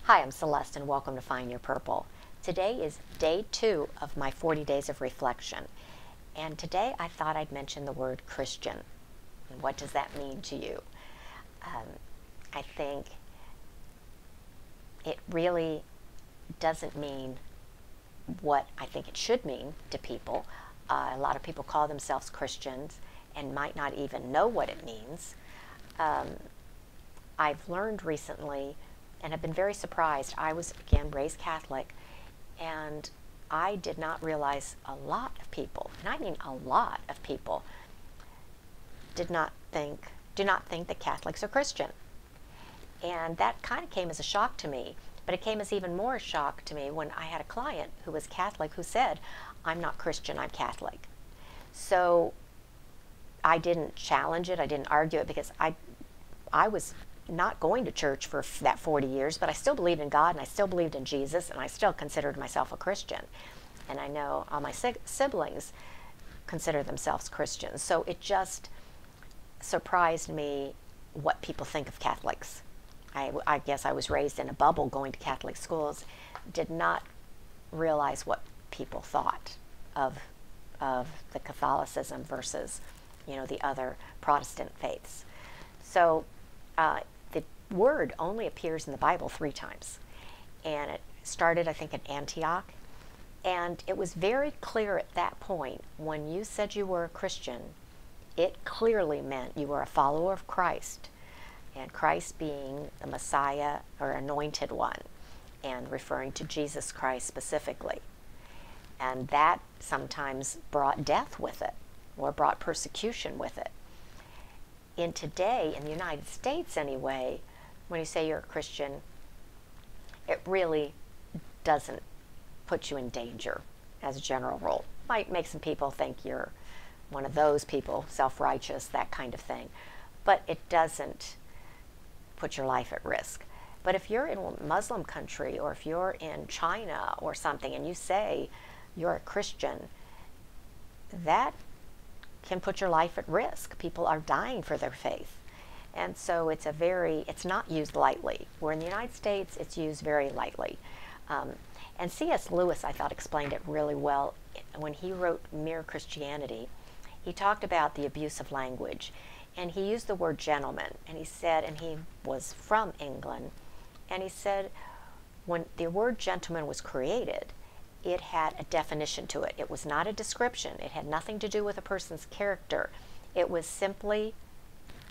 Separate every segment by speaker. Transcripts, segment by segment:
Speaker 1: Hi, I'm Celeste and welcome to Find Your Purple. Today is day 2 of my 40 days of reflection. And today I thought I'd mention the word Christian. And what does that mean to you? I think it really doesn't mean what I think it should mean to people. A lot of people call themselves Christians and might not even know what it means. I've learned recently and have been very surprised. I was, again, raised Catholic, and I did not realize a lot of people, and I mean a lot of people, do not think that Catholics are Christian. And that kind of came as a shock to me, but it came as even more shock to me when I had a client who was Catholic who said, I'm not Christian, I'm Catholic. So I didn't challenge it, I didn't argue it, because I was not going to church for that 40 years, but I still believed in God and I still believed in Jesus and I still considered myself a Christian. And I know all my siblings consider themselves Christians. So it just surprised me what people think of Catholics. I guess I was raised in a bubble going to Catholic schools, did not realize what people thought of the Catholicism versus, the other Protestant faiths. So the word only appears in the Bible 3 times. And it started, I think, at Antioch. And it was very clear at that point, when you said you were a Christian, it clearly meant you were a follower of Christ. And Christ being the Messiah or anointed one, and referring to Jesus Christ specifically. And that sometimes brought death with it, or brought persecution with it. In today, in the United States anyway, when you say you're a Christian, it really doesn't put you in danger as a general rule. Might make some people think you're one of those people, self-righteous, that kind of thing. But it doesn't put your life at risk. But if you're in a Muslim country, or if you're in China or something, and you say you're a Christian, that can put your life at risk. People are dying for their faith. And so it's not used lightly. Where in the United States, it's used very lightly. And C.S. Lewis, I thought, explained it really well when he wrote Mere Christianity. He talked about the abuse of language. And he used the word gentleman. And he said, and he was from England, and he said, when the word gentleman was created, it had a definition to it. It was not a description. It had nothing to do with a person's character. It was simply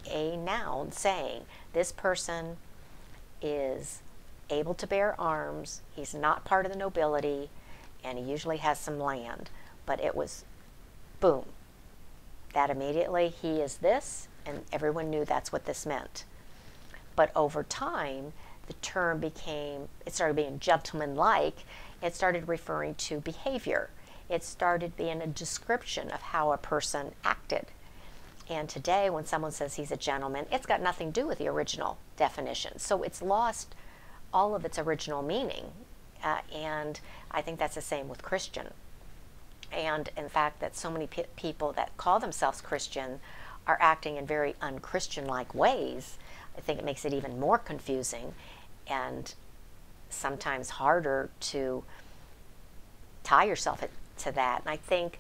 Speaker 1: a noun saying, this person is able to bear arms, he's not part of the nobility, and he usually has some land. But it was, boom, that immediately he is this, and everyone knew that's what this meant. But over time, the term it started being gentlemanlike. It started referring to behavior. It started being a description of how a person acted. And today, when someone says he's a gentleman, it's got nothing to do with the original definition. So it's lost all of its original meaning. And I think that's the same with Christian. And in fact, that so many people that call themselves Christian are acting in very un-Christian-like ways, I think it makes it even more confusing and sometimes harder to tie yourself to that. And I think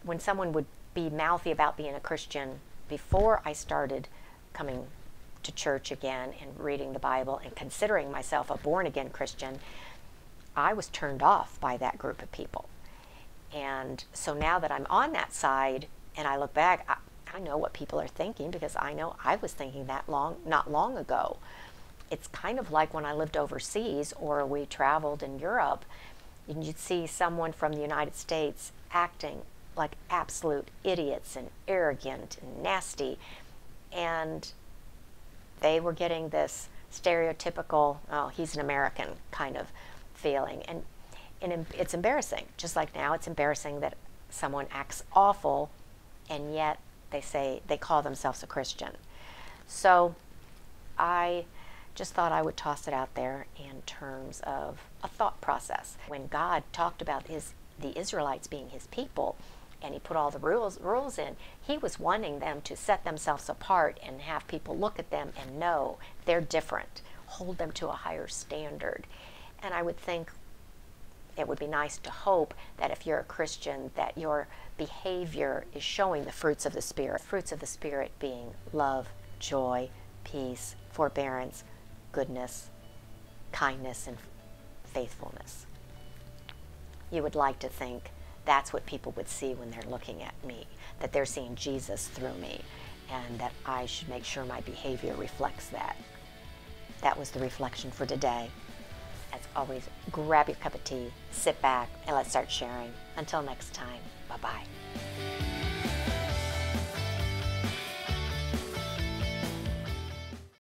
Speaker 1: when someone would be mouthy about being a Christian before I started coming to church again and reading the Bible and considering myself a born-again Christian, I was turned off by that group of people. And so now that I'm on that side and I look back, I know what people are thinking, because I know I was thinking that not long ago. It's kind of like when I lived overseas or we traveled in Europe, and you'd see someone from the United States acting like absolute idiots and arrogant and nasty, and they were getting this stereotypical, oh, he's an American kind of feeling. And it's embarrassing. Just like now, it's embarrassing that someone acts awful, and yet they call themselves a Christian. So I just thought I would toss it out there in terms of a thought process. When God talked about the Israelites being his people, and he put all the rules in, he was wanting them to set themselves apart and have people look at them and know they're different. hold them to a higher standard. And I would think it would be nice to hope that if you're a Christian, that your behavior is showing the fruits of the Spirit. Fruits of the Spirit being love, joy, peace, forbearance, goodness, kindness, and faithfulness. You would like to think that's what people would see when they're looking at me, that they're seeing Jesus through me, and that I should make sure my behavior reflects that. That was the reflection for today. As always, grab your cup of tea, sit back, and let's start sharing. Until next time, bye-bye.